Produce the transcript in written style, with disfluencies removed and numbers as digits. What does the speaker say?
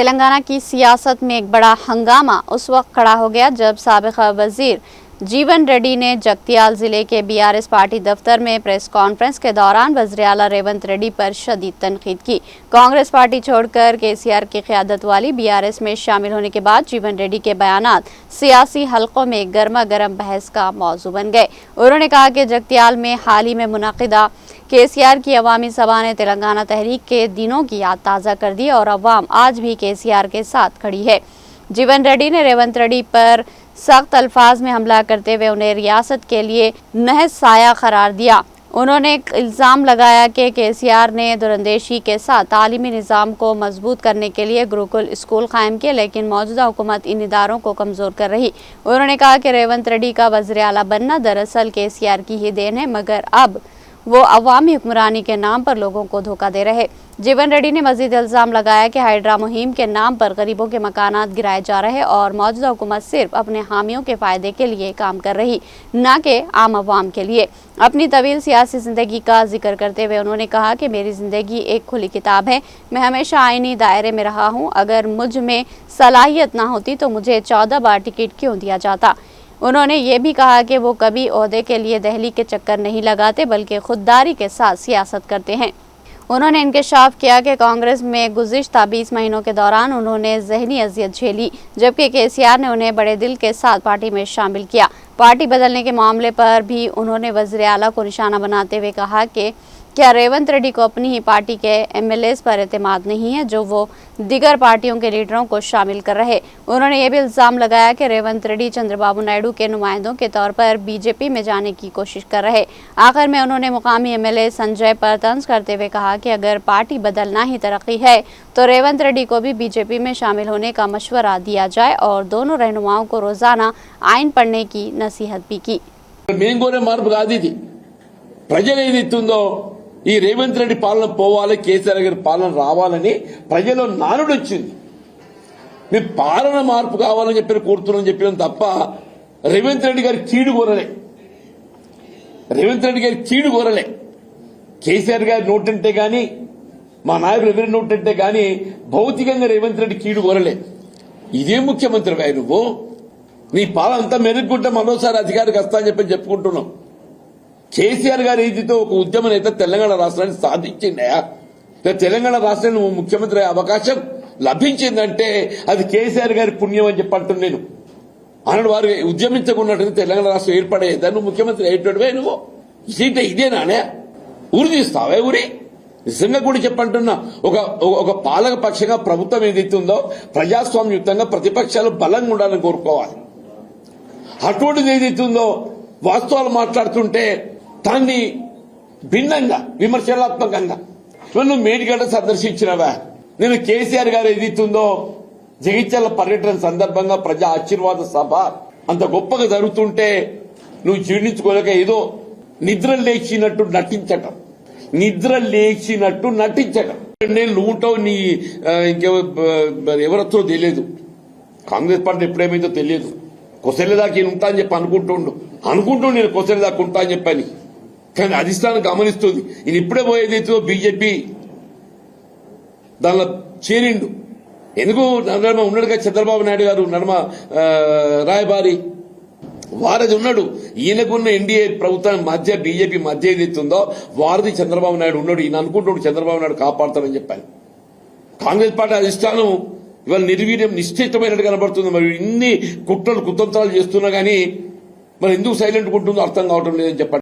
तेलंगाना की सियासत में एक बड़ा हंगामा उस वक्त खड़ा हो गया जब साबिक़ा वजीर जीवन रेड्डी ने जगतियाल जिले के बीआरएस पार्टी दफ्तर में प्रेस कॉन्फ्रेंस के दौरान वज़ीर आला रेवंत रेड्डी पर शदीद तनकीद की। कांग्रेस पार्टी छोड़कर केसीआर की क़यादत वाली बीआरएस में शामिल होने के बाद जीवन रेड्डी के बयानात सियासी हलकों में गर्मा गर्म बहस का मौजू बन गए। उन्होंने कहा कि जगतियाल में हाल ही में मुनक़िदा केसीआर की अवामी सभा ने तेलंगाना तहरीक के दिनों की याद ताज़ा कर दी और अवाम आज भी केसीआर के साथ खड़ी है। जीवन रेड्डी ने रेवंत रेड्डी पर सख्त अल्फाज में हमला करते हुए उन्हें रियासत के लिए नहस साया करार दिया। उन्होंने इल्ज़ाम लगाया कि केसीआर ने दुरंदेशी के साथ तालीमी निज़ाम को मजबूत करने के लिए गुरुकुल स्कूल कायम किए, लेकिन मौजूदा हुकूमत इन इदारों को कमज़ोर कर रही। उन्होंने कहा कि रेवंत रेड्डी का वज़ीर आला बनना दरअसल केसीआर की ही देन है, मगर अब वो अवामी हुक्मरानी के नाम पर लोगों को धोखा दे रहे। जीवन रेड्डी ने मजीद इल्ज़ाम लगाया कि हाइड्रा मुहिम के नाम पर गरीबों के मकानात गिराए जा रहे और मौजूदा हुकूमत सिर्फ अपने हामियों के फ़ायदे के लिए काम कर रही, न कि आम अवाम के लिए। अपनी तवील सियासी ज़िंदगी का जिक्र करते हुए उन्होंने कहा कि मेरी ज़िंदगी एक खुली किताब है, मैं हमेशा आईनी दायरे में रहा हूँ। अगर मुझ में सलाहियत ना होती तो मुझे 14 बार टिकट क्यों दिया जाता। उन्होंने ये भी कहा कि वो कभी ओहदे के लिए दहली के चक्कर नहीं लगाते, बल्कि खुददारी के साथ सियासत करते हैं। उन्होंने इंकशाफ किया कि कांग्रेस में गुज़िश्ता 20 महीनों के दौरान उन्होंने ज़हनी अजियत झेली, जबकि केसीआर ने उन्हें बड़े दिल के साथ पार्टी में शामिल किया। पार्टी बदलने के मामले पर भी उन्होंने वज़ीर आला को निशाना बनाते हुए कहा कि क्या रेवंत रेड्डी को अपनी ही पार्टी के एमएलएस पर एतमाद नहीं है जो वो दीगर पार्टियों के लीडरों को शामिल कर रहे। उन्होंने ये भी इल्ज़ाम लगाया कि रेवंत रेड्डी चंद्रबाबू नायडू के नुमाइंदों के तौर पर बीजेपी में जाने की कोशिश कर रहे। आखिर में उन्होंने मुकामी एमएलए संजय पर तंज करते हुए कहा कि अगर पार्टी बदलना ही तरक्की है तो रेवंत रेड्डी को भी बीजेपी में शामिल होने का मशवरा दिया जाए और दोनों रहनुमाओं को रोजाना आइन पढ़ने की नसीहत भी की। ఈ రేవంత్ రెడ్డి పాలన పోవాలి, కేసీఆర్ గారి పాలన రావాలని ప్రజల్లో నానుడు వచ్చింది. మేము పాలన మార్పు కావాలని చెప్పి కోరుతున్నాం చెప్పినాం తప్ప రేవంత్ రెడ్డి గారి కీడు కోరలే. రేవంత్ రెడ్డి గారి కీడు కోరలే. కేసీఆర్ గారి నోటంటే గాని మా నాయకులు ఎవరి నోటంటే గాని భౌతికంగా రేవంత్ రెడ్డి కీడు కోరలే. ఇదే ముఖ్యమంత్రి నువ్వు నీ పాలన అంతా మెరుగుకుంటే మరోసారి అధికారికి వస్తా అని చెప్పి చెప్పుకుంటున్నాం. కేసీఆర్ గారి రీతితో ఒక ఉద్యమ నేత తెలంగాణ రాష్ట్రాన్ని సాధించిందయా. తెలంగాణ రాష్ట్రాన్ని నువ్వు ముఖ్యమంత్రి అయ్యే అవకాశం లభించిందంటే అది కేసీఆర్ గారి పుణ్యం అని చెప్పంటున్నాను నేను. అన్నాడు వారు ఉద్యమించకున్నట్టు తెలంగాణ రాష్ట్రం ఏర్పడేదా నువ్వు ముఖ్యమంత్రి అయ్యేటోడివే. నువ్వు ఇదేనానే ఊరి తీస్తావే ఊరి నిజంగా కూడా చెప్పంటున్నా. ఒక పాలక పక్షంగా ప్రభుత్వం ఏదైతుందో ప్రజాస్వామ్యయుతంగా ప్రతిపక్షాలు బలంగా ఉండాలని కోరుకోవాలి. అటువంటిది ఏదైతుందో వాస్తవాలు మాట్లాడుతుంటే దాన్ని భిన్నంగా విమర్శనాత్మకంగా నువ్వు మేడిగడ్డ సందర్శించినవా. నేను కేసీఆర్ గారు ఏదైతుందో జగిత్యాల పర్యటన సందర్భంగా ప్రజా ఆశీర్వాద సభ అంత గొప్పగా జరుగుతుంటే నువ్వు జీర్ణించుకోలేక ఏదో నిద్ర లేచినట్టు నటించటం. నేను నువ్వుంటావు నీ ఎవరొచ్చో తెలియదు. కాంగ్రెస్ పార్టీ ఎప్పుడేమైందో తెలియదు. కొసలేదాకా ఈయన ఉంటా అని చెప్పి అనుకుంటూ నేను కొసలేదాకా ఉంటా అని చెప్పని, కానీ అధిష్టానం గమనిస్తుంది. ఈయన ఇప్పుడే పోయేదైతే బీజేపీ దానిలో చేరిండు. ఎందుకు నడమ ఉన్నాడుగా చంద్రబాబు నాయుడు గారు నడమ రాయబారి వారది ఉన్నాడు. ఈయనకున్న ఎన్డీఏ ప్రభుత్వం మధ్య బీజేపీ మధ్య ఏదైతుందో వారది చంద్రబాబు నాయుడు ఉన్నాడు. ఈయన అనుకుంటున్నాడు చంద్రబాబు నాయుడు కాపాడుతానని చెప్పాను. కాంగ్రెస్ పార్టీ అధిష్టానం ఇవాళ నిర్వీర్యం నిశ్చితమైనట్టు కనబడుతుంది. మరి ఇన్ని కుట్రలు కుతంత్రాలు చేస్తున్నా గానీ మరి ఎందుకు సైలెంట్ ఉంటుందో అర్థం కావటం లేదని చెప్పండి.